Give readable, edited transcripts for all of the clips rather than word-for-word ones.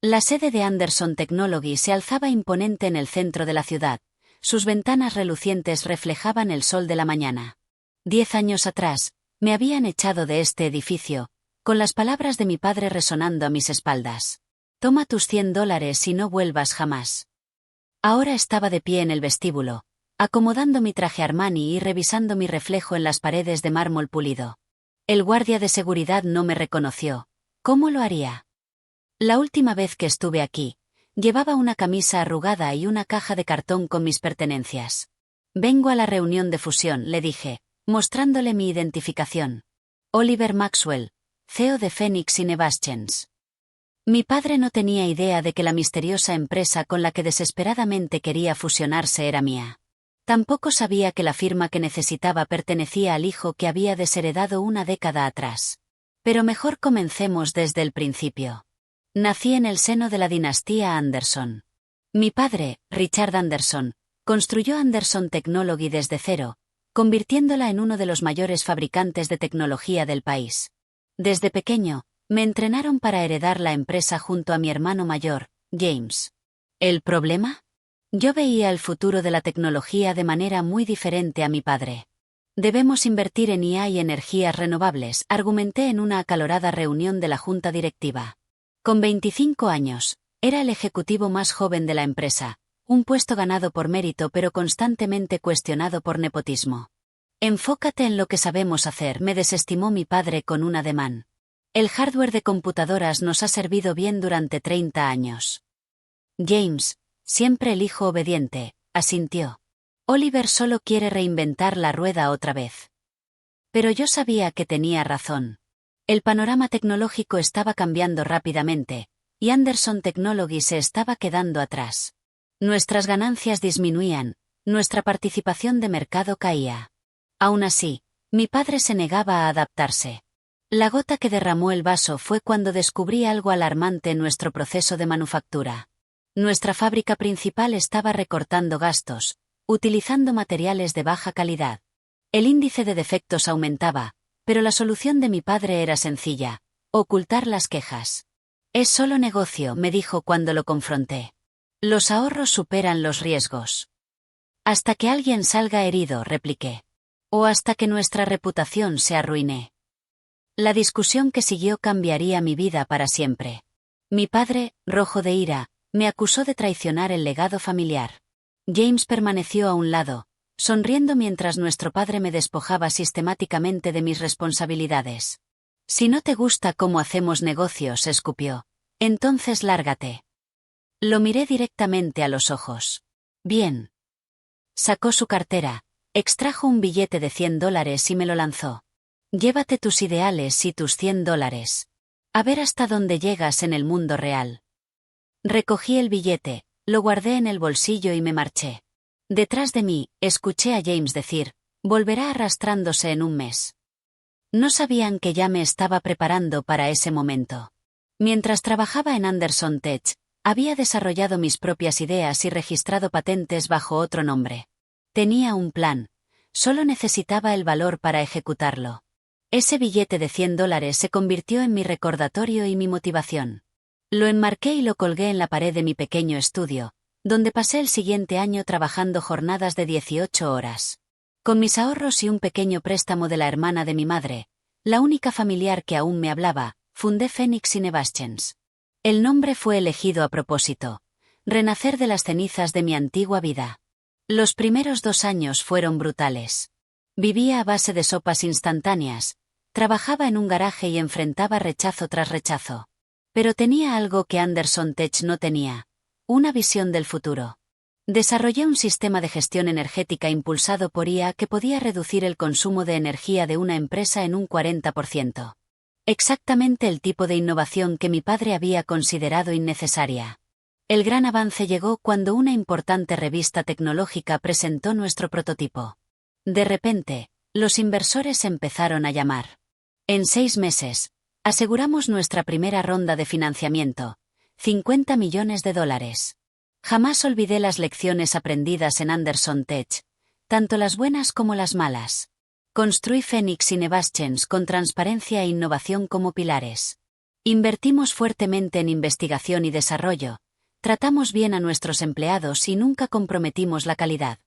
La sede de Anderson Technology se alzaba imponente en el centro de la ciudad. Sus ventanas relucientes reflejaban el sol de la mañana. 10 años atrás, me habían echado de este edificio, con las palabras de mi padre resonando a mis espaldas. Toma tus $100 y no vuelvas jamás. Ahora estaba de pie en el vestíbulo, acomodando mi traje Armani y revisando mi reflejo en las paredes de mármol pulido. El guardia de seguridad no me reconoció. ¿Cómo lo haría? La última vez que estuve aquí, llevaba una camisa arrugada y una caja de cartón con mis pertenencias. Vengo a la reunión de fusión, le dije, mostrándole mi identificación. Oliver Maxwell, CEO de Phoenix Innovations. Mi padre no tenía idea de que la misteriosa empresa con la que desesperadamente quería fusionarse era mía. Tampoco sabía que la firma que necesitaba pertenecía al hijo que había desheredado una década atrás. Pero mejor comencemos desde el principio. Nací en el seno de la dinastía Anderson. Mi padre, Richard Anderson, construyó Anderson Technology desde cero, convirtiéndola en uno de los mayores fabricantes de tecnología del país. Desde pequeño, me entrenaron para heredar la empresa junto a mi hermano mayor, James. ¿El problema? Yo veía el futuro de la tecnología de manera muy diferente a mi padre. Debemos invertir en IA y energías renovables, argumenté en una acalorada reunión de la junta directiva. Con 25 años, era el ejecutivo más joven de la empresa, un puesto ganado por mérito pero constantemente cuestionado por nepotismo. Enfócate en lo que sabemos hacer, me desestimó mi padre con un ademán. El hardware de computadoras nos ha servido bien durante 30 años. James, siempre el hijo obediente, asintió. Oliver solo quiere reinventar la rueda otra vez. Pero yo sabía que tenía razón. El panorama tecnológico estaba cambiando rápidamente, y Anderson Technology se estaba quedando atrás. Nuestras ganancias disminuían, nuestra participación de mercado caía. Aún así, mi padre se negaba a adaptarse. La gota que derramó el vaso fue cuando descubrí algo alarmante en nuestro proceso de manufactura. Nuestra fábrica principal estaba recortando gastos, utilizando materiales de baja calidad. El índice de defectos aumentaba, pero la solución de mi padre era sencilla: ocultar las quejas. Es solo negocio, me dijo cuando lo confronté. Los ahorros superan los riesgos. Hasta que alguien salga herido, repliqué. O hasta que nuestra reputación se arruine. La discusión que siguió cambiaría mi vida para siempre. Mi padre, rojo de ira, me acusó de traicionar el legado familiar. James permaneció a un lado, sonriendo mientras nuestro padre me despojaba sistemáticamente de mis responsabilidades. Si no te gusta cómo hacemos negocios, escupió, entonces lárgate. Lo miré directamente a los ojos. Bien. Sacó su cartera, extrajo un billete de $100 y me lo lanzó. Llévate tus ideales y tus $100. A ver hasta dónde llegas en el mundo real. Recogí el billete, lo guardé en el bolsillo y me marché. Detrás de mí, escuché a James decir, volverá arrastrándose en un mes. No sabían que ya me estaba preparando para ese momento. Mientras trabajaba en Anderson Tech, había desarrollado mis propias ideas y registrado patentes bajo otro nombre. Tenía un plan, solo necesitaba el valor para ejecutarlo. Ese billete de $100 se convirtió en mi recordatorio y mi motivación. Lo enmarqué y lo colgué en la pared de mi pequeño estudio, donde pasé el siguiente año trabajando jornadas de 18 horas. Con mis ahorros y un pequeño préstamo de la hermana de mi madre, la única familiar que aún me hablaba, fundé Phoenix Innovations. El nombre fue elegido a propósito: renacer de las cenizas de mi antigua vida. Los primeros 2 años fueron brutales. Vivía a base de sopas instantáneas, trabajaba en un garaje y enfrentaba rechazo tras rechazo. Pero tenía algo que Anderson Tech no tenía: una visión del futuro. Desarrollé un sistema de gestión energética impulsado por IA que podía reducir el consumo de energía de una empresa en un 40%. Exactamente el tipo de innovación que mi padre había considerado innecesaria. El gran avance llegó cuando una importante revista tecnológica presentó nuestro prototipo. De repente, los inversores empezaron a llamar. En 6 meses, aseguramos nuestra primera ronda de financiamiento, $50 millones. Jamás olvidé las lecciones aprendidas en Anderson Tech, tanto las buenas como las malas. Construí Phoenix Innovations con transparencia e innovación como pilares. Invertimos fuertemente en investigación y desarrollo, tratamos bien a nuestros empleados y nunca comprometimos la calidad.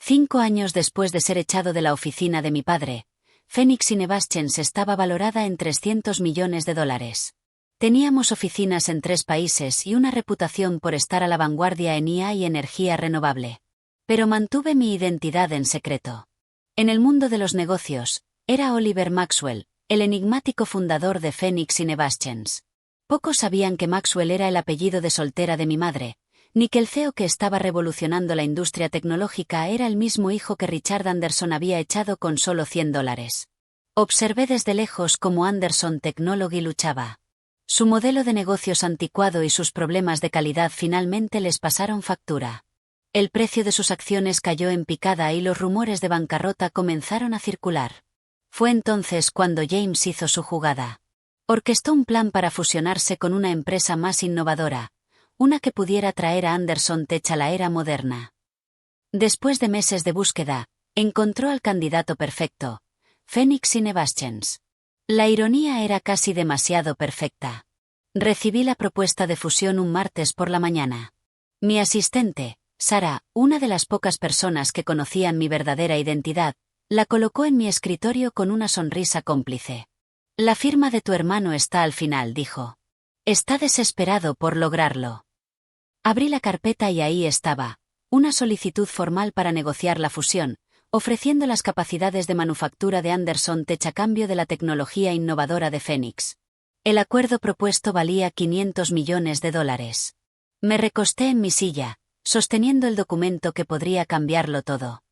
5 años después de ser echado de la oficina de mi padre, Phoenix Innovations estaba valorada en $300 millones. Teníamos oficinas en 3 países y una reputación por estar a la vanguardia en IA y energía renovable. Pero mantuve mi identidad en secreto. En el mundo de los negocios, era Oliver Maxwell, el enigmático fundador de Phoenix Innovations. Pocos sabían que Maxwell era el apellido de soltera de mi madre, ni que el CEO que estaba revolucionando la industria tecnológica era el mismo hijo que Richard Anderson había echado con solo $100. Observé desde lejos cómo Anderson Technology luchaba. Su modelo de negocios anticuado y sus problemas de calidad finalmente les pasaron factura. El precio de sus acciones cayó en picada y los rumores de bancarrota comenzaron a circular. Fue entonces cuando James hizo su jugada. Orquestó un plan para fusionarse con una empresa más innovadora, una que pudiera traer a Anderson Tech a la era moderna. Después de meses de búsqueda, encontró al candidato perfecto, Phoenix Innovations. La ironía era casi demasiado perfecta. Recibí la propuesta de fusión un martes por la mañana. Mi asistente, Sara, una de las pocas personas que conocían mi verdadera identidad, la colocó en mi escritorio con una sonrisa cómplice. La firma de tu hermano está al final, dijo. Está desesperado por lograrlo. Abrí la carpeta y ahí estaba, una solicitud formal para negociar la fusión, ofreciendo las capacidades de manufactura de Anderson Tech a cambio de la tecnología innovadora de Phoenix. El acuerdo propuesto valía $500 millones. Me recosté en mi silla, sosteniendo el documento que podría cambiarlo todo.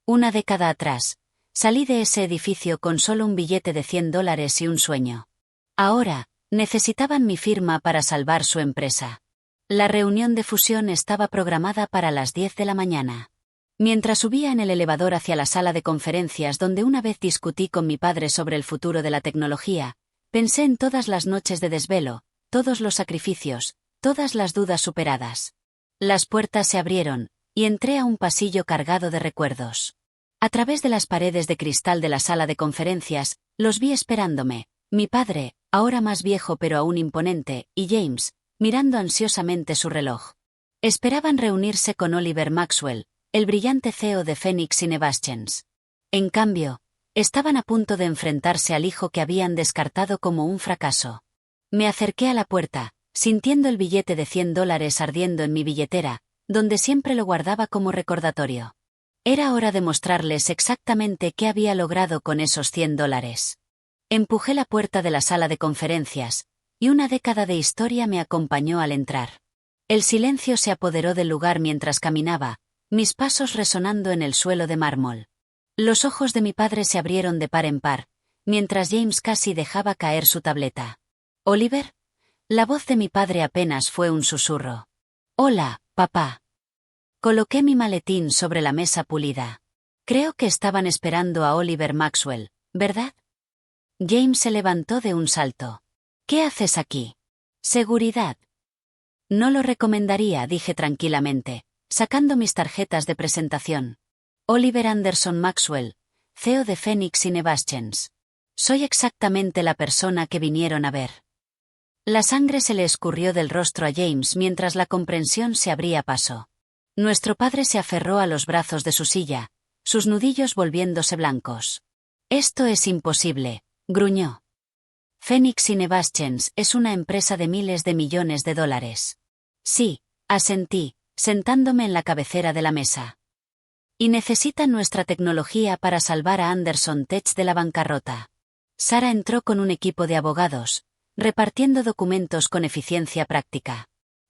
Una década atrás, salí de ese edificio con solo un billete de $100 y un sueño. Ahora, necesitaban mi firma para salvar su empresa. La reunión de fusión estaba programada para las 10 de la mañana. Mientras subía en el elevador hacia la sala de conferencias donde una vez discutí con mi padre sobre el futuro de la tecnología, pensé en todas las noches de desvelo, todos los sacrificios, todas las dudas superadas. Las puertas se abrieron, y entré a un pasillo cargado de recuerdos. A través de las paredes de cristal de la sala de conferencias, los vi esperándome, mi padre, ahora más viejo pero aún imponente, y James, mirando ansiosamente su reloj. Esperaban reunirse con Oliver Maxwell, el brillante CEO de Phoenix Innovations. En cambio, estaban a punto de enfrentarse al hijo que habían descartado como un fracaso. Me acerqué a la puerta, sintiendo el billete de $100 ardiendo en mi billetera, donde siempre lo guardaba como recordatorio. Era hora de mostrarles exactamente qué había logrado con esos $100. Empujé la puerta de la sala de conferencias, y una década de historia me acompañó al entrar. El silencio se apoderó del lugar mientras caminaba, mis pasos resonando en el suelo de mármol. Los ojos de mi padre se abrieron de par en par, mientras James casi dejaba caer su tableta. ¿Oliver? La voz de mi padre apenas fue un susurro. Hola, papá. Coloqué mi maletín sobre la mesa pulida. Creo que estaban esperando a Oliver Maxwell, ¿verdad? James se levantó de un salto. ¿Qué haces aquí? Seguridad. No lo recomendaría, dije tranquilamente, sacando mis tarjetas de presentación. Oliver Anderson Maxwell, CEO de Phoenix Innovations. Soy exactamente la persona que vinieron a ver. La sangre se le escurrió del rostro a James mientras la comprensión se abría paso. Nuestro padre se aferró a los brazos de su silla, sus nudillos volviéndose blancos. Esto es imposible, gruñó. Phoenix Innovations es una empresa de miles de millones de dólares. Sí, asentí, sentándome en la cabecera de la mesa. Y necesitan nuestra tecnología para salvar a Anderson Tech de la bancarrota. Sara entró con un equipo de abogados, repartiendo documentos con eficiencia práctica.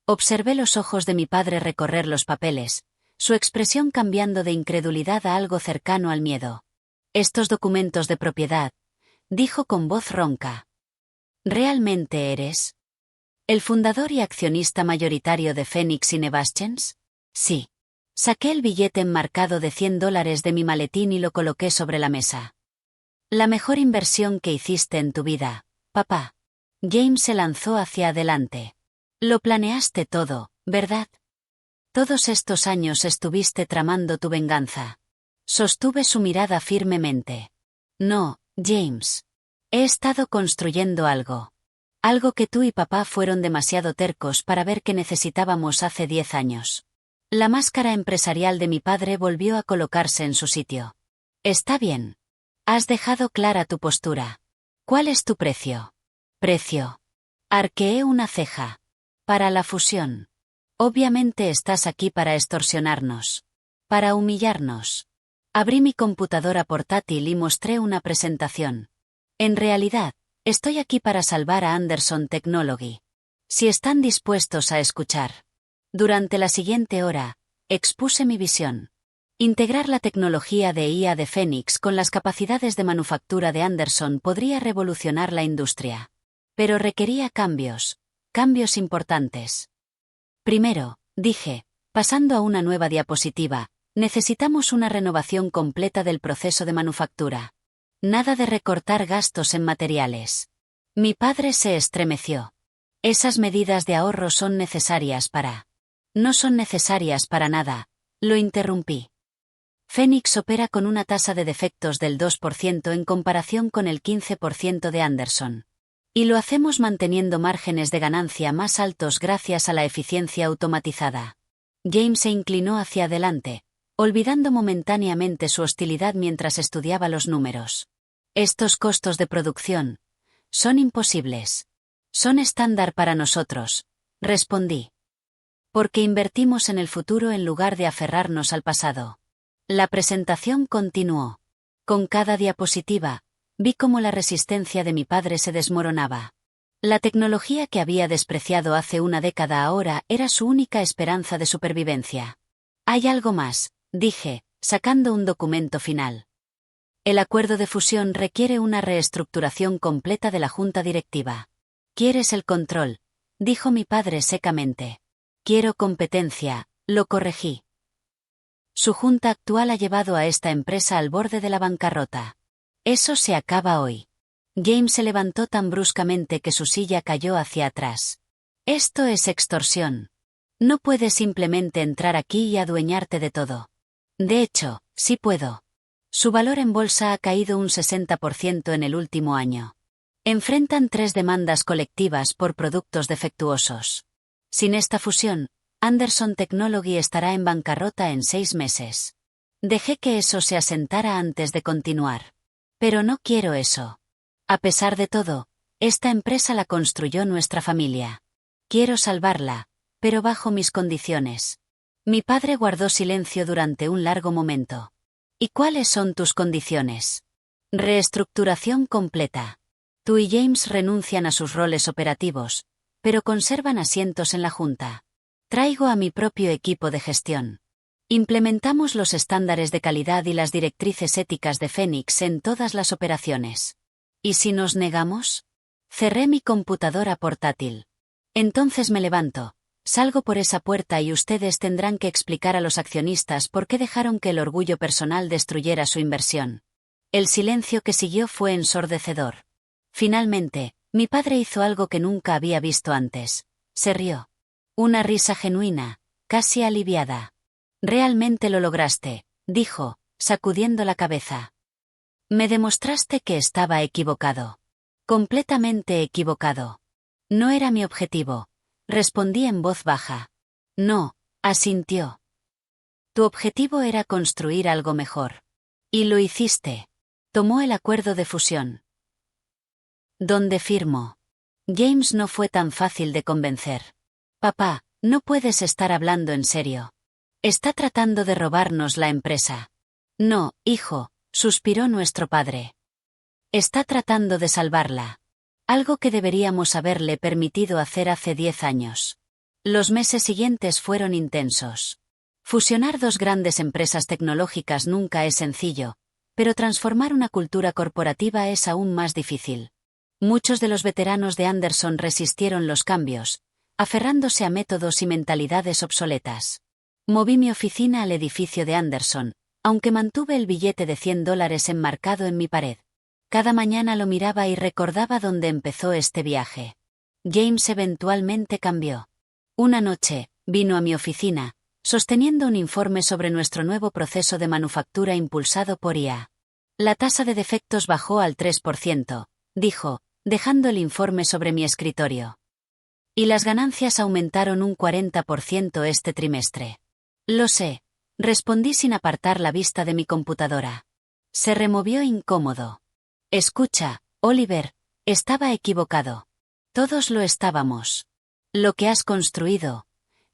Observé los ojos de mi padre recorrer los papeles, su expresión cambiando de incredulidad a algo cercano al miedo. Estos documentos de propiedad, dijo con voz ronca. ¿Realmente eres el fundador y accionista mayoritario de Phoenix Innovations? Sí. Saqué el billete enmarcado de $100 de mi maletín y lo coloqué sobre la mesa. La mejor inversión que hiciste en tu vida, papá. James se lanzó hacia adelante. Lo planeaste todo, ¿verdad? Todos estos años estuviste tramando tu venganza. Sostuve su mirada firmemente. No, James. He estado construyendo algo. Algo que tú y papá fueron demasiado tercos para ver que necesitábamos hace 10 años. La máscara empresarial de mi padre volvió a colocarse en su sitio. Está bien. Has dejado clara tu postura. ¿Cuál es tu precio? Precio. Arqueé una ceja. Para la fusión. Obviamente estás aquí para extorsionarnos. Para humillarnos. Abrí mi computadora portátil y mostré una presentación. En realidad, estoy aquí para salvar a Anderson Technology. Si están dispuestos a escuchar. Durante la siguiente hora, expuse mi visión. Integrar la tecnología de IA de Phoenix con las capacidades de manufactura de Anderson podría revolucionar la industria. Pero requería cambios importantes. Primero, dije, pasando a una nueva diapositiva, necesitamos una renovación completa del proceso de manufactura. Nada de recortar gastos en materiales. Mi padre se estremeció. Esas medidas de ahorro son necesarias para... No son necesarias para nada, lo interrumpí. Phoenix opera con una tasa de defectos del 2% en comparación con el 15% de Anderson. Y lo hacemos manteniendo márgenes de ganancia más altos gracias a la eficiencia automatizada. James se inclinó hacia adelante, olvidando momentáneamente su hostilidad mientras estudiaba los números. Estos costos de producción son imposibles. Son estándar para nosotros, respondí. Porque invertimos en el futuro en lugar de aferrarnos al pasado. La presentación continuó. Con cada diapositiva, vi cómo la resistencia de mi padre se desmoronaba. La tecnología que había despreciado hace una década ahora era su única esperanza de supervivencia. Hay algo más, dije, sacando un documento final. El acuerdo de fusión requiere una reestructuración completa de la junta directiva. ¿Quieres el control?, dijo mi padre secamente. Quiero competencia, lo corregí. Su junta actual ha llevado a esta empresa al borde de la bancarrota. Eso se acaba hoy. James se levantó tan bruscamente que su silla cayó hacia atrás. Esto es extorsión. No puedes simplemente entrar aquí y adueñarte de todo. De hecho, sí puedo. Su valor en bolsa ha caído un 60% en el último año. Enfrentan 3 demandas colectivas por productos defectuosos. Sin esta fusión, Anderson Technology estará en bancarrota en 6 meses. Dejé que eso se asentara antes de continuar. Pero no quiero eso. A pesar de todo, esta empresa la construyó nuestra familia. Quiero salvarla, pero bajo mis condiciones. Mi padre guardó silencio durante un largo momento. ¿Y cuáles son tus condiciones? Reestructuración completa. Tú y James renuncian a sus roles operativos, pero conservan asientos en la junta. Traigo a mi propio equipo de gestión. Implementamos los estándares de calidad y las directrices éticas de Phoenix en todas las operaciones. ¿Y si nos negamos? Cerré mi computadora portátil. Entonces me levanto, salgo por esa puerta y ustedes tendrán que explicar a los accionistas por qué dejaron que el orgullo personal destruyera su inversión. El silencio que siguió fue ensordecedor. Finalmente, mi padre hizo algo que nunca había visto antes. Se rió. Una risa genuina, casi aliviada. Realmente lo lograste, dijo, sacudiendo la cabeza. Me demostraste que estaba equivocado. Completamente equivocado. No era mi objetivo, respondí en voz baja. No, asintió. Tu objetivo era construir algo mejor. Y lo hiciste. Tomó el acuerdo de fusión. ¿Dónde firmo? James no fue tan fácil de convencer. Papá, no puedes estar hablando en serio. Está tratando de robarnos la empresa. No, hijo, suspiró nuestro padre. Está tratando de salvarla. Algo que deberíamos haberle permitido hacer hace 10 años. Los meses siguientes fueron intensos. Fusionar 2 grandes empresas tecnológicas nunca es sencillo, pero transformar una cultura corporativa es aún más difícil. Muchos de los veteranos de Anderson resistieron los cambios, aferrándose a métodos y mentalidades obsoletas. Moví mi oficina al edificio de Anderson, aunque mantuve el billete de $100 enmarcado en mi pared. Cada mañana lo miraba y recordaba dónde empezó este viaje. James eventualmente cambió. Una noche, vino a mi oficina, sosteniendo un informe sobre nuestro nuevo proceso de manufactura impulsado por IA. La tasa de defectos bajó al 3%, dijo, dejando el informe sobre mi escritorio. Y las ganancias aumentaron un 40% este trimestre. Lo sé, respondí sin apartar la vista de mi computadora. Se removió incómodo. Escucha, Oliver, estaba equivocado. Todos lo estábamos. Lo que has construido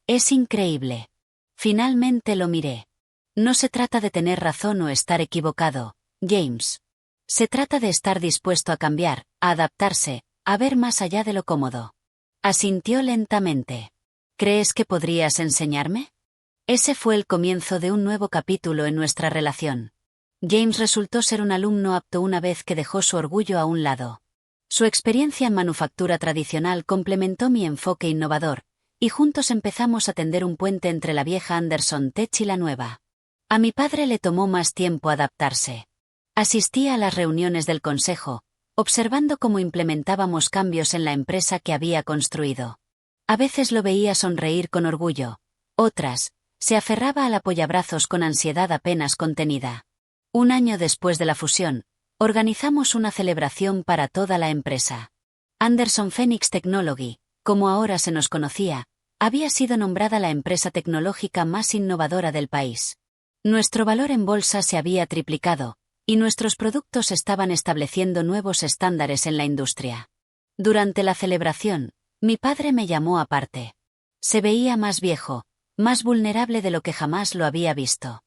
es increíble. Finalmente lo miré. No se trata de tener razón o estar equivocado, James. Se trata de estar dispuesto a cambiar, a adaptarse, a ver más allá de lo cómodo. Asintió lentamente. ¿Crees que podrías enseñarme? Ese fue el comienzo de un nuevo capítulo en nuestra relación. James resultó ser un alumno apto una vez que dejó su orgullo a un lado. Su experiencia en manufactura tradicional complementó mi enfoque innovador, y juntos empezamos a tender un puente entre la vieja Anderson Tech y la nueva. A mi padre le tomó más tiempo adaptarse. Asistía a las reuniones del consejo, observando cómo implementábamos cambios en la empresa que había construido. A veces lo veía sonreír con orgullo, otras, se aferraba al apoyabrazos con ansiedad apenas contenida. Un año después de la fusión, organizamos una celebración para toda la empresa. Anderson Phoenix Technology, como ahora se nos conocía, había sido nombrada la empresa tecnológica más innovadora del país. Nuestro valor en bolsa se había triplicado, y nuestros productos estaban estableciendo nuevos estándares en la industria. Durante la celebración, mi padre me llamó aparte. Se veía más viejo, más vulnerable de lo que jamás lo había visto.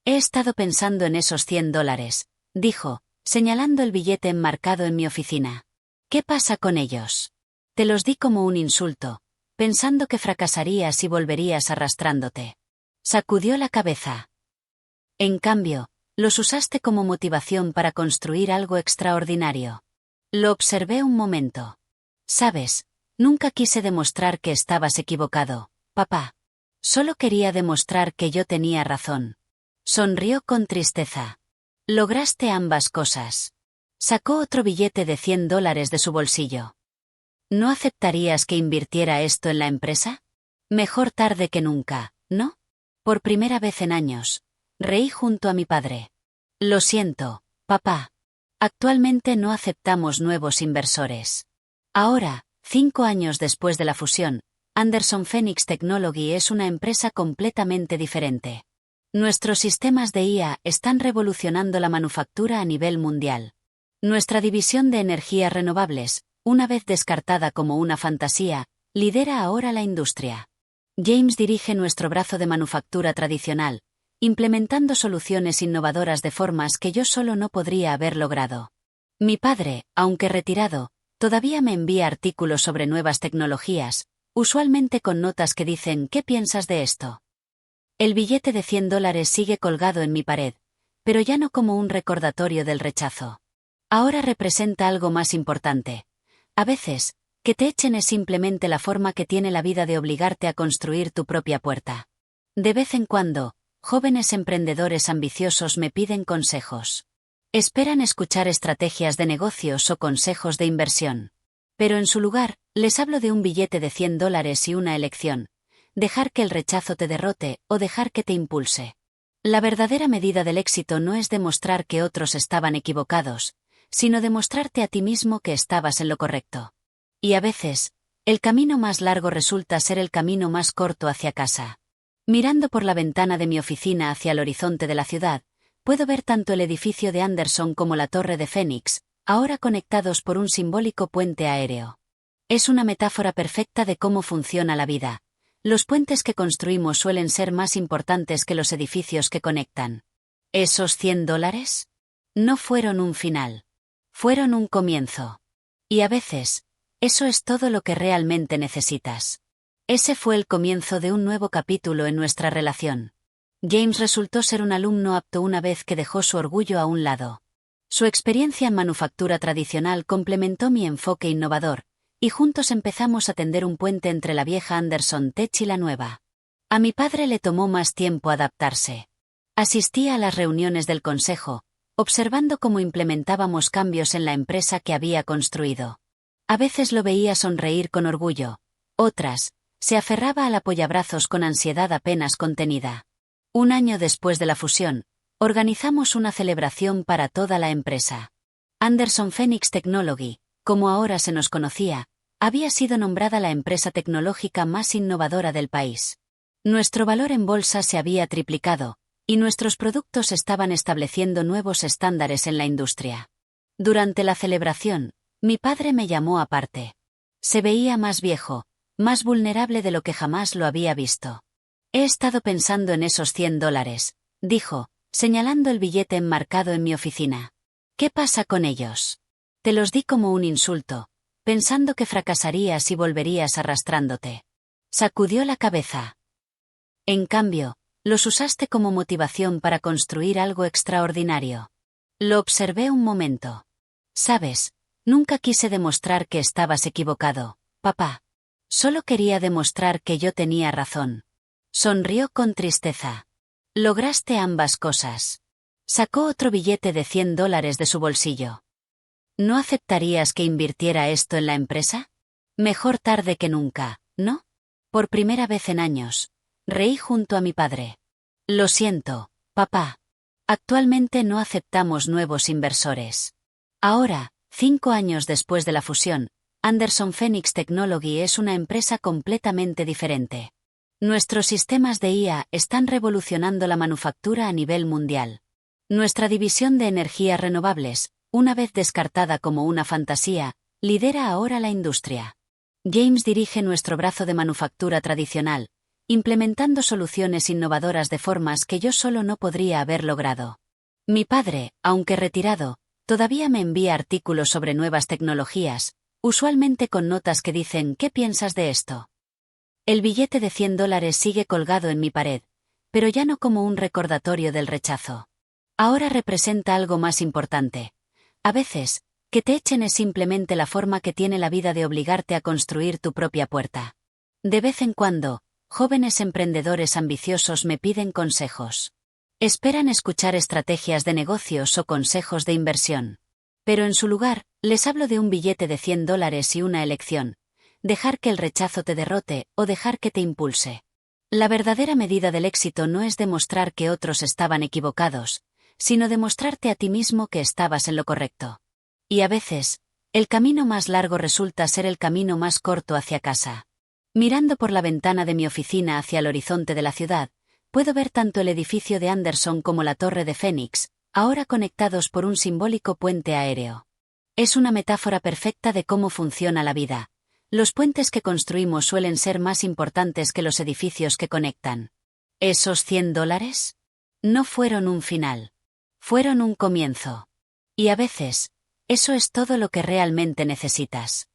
He estado pensando en esos $100, dijo, señalando el billete enmarcado en mi oficina. ¿Qué pasa con ellos? Te los di como un insulto, pensando que fracasarías y volverías arrastrándote. Sacudió la cabeza. En cambio, los usaste como motivación para construir algo extraordinario. Lo observé un momento. Sabes, nunca quise demostrar que estabas equivocado, papá. Solo quería demostrar que yo tenía razón. Sonrió con tristeza. Lograste ambas cosas. Sacó otro billete de $100 de su bolsillo. ¿No aceptarías que invirtiera esto en la empresa? Mejor tarde que nunca, ¿no? Por primera vez en años. Reí junto a mi padre. Lo siento, papá. Actualmente no aceptamos nuevos inversores. Ahora, 5 años después de la fusión, Anderson Phoenix Technology es una empresa completamente diferente. Nuestros sistemas de IA están revolucionando la manufactura a nivel mundial. Nuestra división de energías renovables, una vez descartada como una fantasía, lidera ahora la industria. James dirige nuestro brazo de manufactura tradicional, implementando soluciones innovadoras de formas que yo solo no podría haber logrado. Mi padre, aunque retirado, todavía me envía artículos sobre nuevas tecnologías, usualmente con notas que dicen ¿qué piensas de esto? El billete de $100 sigue colgado en mi pared, pero ya no como un recordatorio del rechazo. Ahora representa algo más importante. A veces, que te echen es simplemente la forma que tiene la vida de obligarte a construir tu propia puerta. De vez en cuando, jóvenes emprendedores ambiciosos me piden consejos. Esperan escuchar estrategias de negocios o consejos de inversión. Pero en su lugar, les hablo de un billete de $100 y una elección. Dejar que el rechazo te derrote o dejar que te impulse. La verdadera medida del éxito no es demostrar que otros estaban equivocados, sino demostrarte a ti mismo que estabas en lo correcto. Y a veces, el camino más largo resulta ser el camino más corto hacia casa. Mirando por la ventana de mi oficina hacia el horizonte de la ciudad, puedo ver tanto el edificio de Anderson como la Torre de Phoenix, ahora conectados por un simbólico puente aéreo. Es una metáfora perfecta de cómo funciona la vida. Los puentes que construimos suelen ser más importantes que los edificios que conectan. ¿Esos $100? No fueron un final. Fueron un comienzo. Y a veces, eso es todo lo que realmente necesitas. Ese fue el comienzo de un nuevo capítulo en nuestra relación. James resultó ser un alumno apto una vez que dejó su orgullo a un lado. Su experiencia en manufactura tradicional complementó mi enfoque innovador, y juntos empezamos a tender un puente entre la vieja Anderson Tech y la nueva. A mi padre le tomó más tiempo adaptarse. Asistía a las reuniones del consejo, observando cómo implementábamos cambios en la empresa que había construido. A veces lo veía sonreír con orgullo, otras, se aferraba al apoyabrazos con ansiedad apenas contenida. Un año después de la fusión, organizamos una celebración para toda la empresa. Anderson Phoenix Technology, como ahora se nos conocía, había sido nombrada la empresa tecnológica más innovadora del país. Nuestro valor en bolsa se había triplicado, y nuestros productos estaban estableciendo nuevos estándares en la industria. Durante la celebración, mi padre me llamó aparte. Se veía más viejo, más vulnerable de lo que jamás lo había visto. He estado pensando en esos $100, dijo, señalando el billete enmarcado en mi oficina. ¿Qué pasa con ellos? Te los di como un insulto, pensando que fracasarías y volverías arrastrándote. Sacudió la cabeza. En cambio, los usaste como motivación para construir algo extraordinario. Lo observé un momento. Sabes, nunca quise demostrar que estabas equivocado, papá. Solo quería demostrar que yo tenía razón. Sonrió con tristeza. Lograste ambas cosas. Sacó otro billete de $100 de su bolsillo. ¿No aceptarías que invirtiera esto en la empresa? Mejor tarde que nunca, ¿no? Por primera vez en años. Reí junto a mi padre. Lo siento, papá. Actualmente no aceptamos nuevos inversores. Ahora, 5 años después de la fusión, Anderson Phoenix Technology es una empresa completamente diferente. Nuestros sistemas de IA están revolucionando la manufactura a nivel mundial. Nuestra división de energías renovables, una vez descartada como una fantasía, lidera ahora la industria. James dirige nuestro brazo de manufactura tradicional, implementando soluciones innovadoras de formas que yo solo no podría haber logrado. Mi padre, aunque retirado, todavía me envía artículos sobre nuevas tecnologías, usualmente con notas que dicen ¿qué piensas de esto? El billete de $100 sigue colgado en mi pared, pero ya no como un recordatorio del rechazo. Ahora representa algo más importante. A veces, que te echen es simplemente la forma que tiene la vida de obligarte a construir tu propia puerta. De vez en cuando, jóvenes emprendedores ambiciosos me piden consejos. Esperan escuchar estrategias de negocios o consejos de inversión. Pero en su lugar, les hablo de un billete de $100 y una elección: dejar que el rechazo te derrote o dejar que te impulse. La verdadera medida del éxito no es demostrar que otros estaban equivocados, sino demostrarte a ti mismo que estabas en lo correcto. Y a veces, el camino más largo resulta ser el camino más corto hacia casa. Mirando por la ventana de mi oficina hacia el horizonte de la ciudad, puedo ver tanto el edificio de Anderson como la Torre de Phoenix, ahora conectados por un simbólico puente aéreo. Es una metáfora perfecta de cómo funciona la vida. Los puentes que construimos suelen ser más importantes que los edificios que conectan. ¿Esos $100? No fueron un final. Fueron un comienzo. Y a veces, eso es todo lo que realmente necesitas.